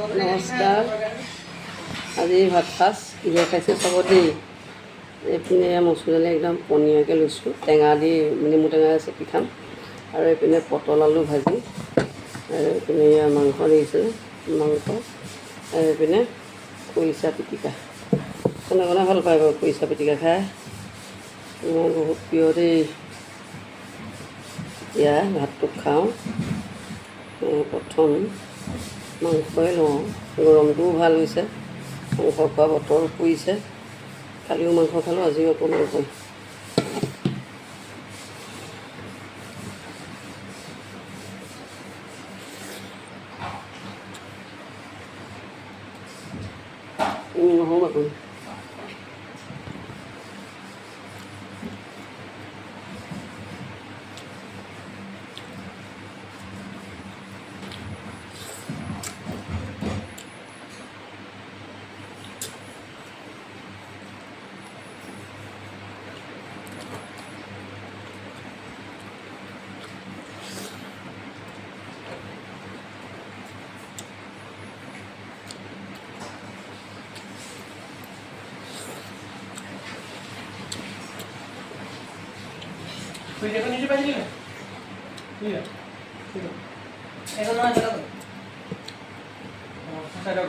নমস্কাৰ। আজি ভাত সাজ কিহে খাইছে চাব দেই। এইপিনে মচুৰ দালি একদম পনীয়াকৈ লৈছোঁ, টেঙা দি নেমু টেঙা চেপি খাম। আৰু এইপিনে পটল আলু ভাজি, আৰু এইপিনে মাংস দিছিলে মাংস, আৰু এইপিনে খৰিচা পিটিকা। কোনে কোনে ভাল পায় বাৰু খৰিচা পিটিকা খাই? মোৰ বহুত প্ৰিয় দেই। এতিয়া ভাতটো খাওঁ। প্ৰথম মাংসই লওঁ। গৰমটোও ভাল হৈছে, মাংস খোৱা বতৰ পৰিছে। কালিও মাংস খালোঁ, আজিও আকৌ মাংস। নহওঁ আকৌ এখন নিচে পাইছিলি না এখন নয় দাদা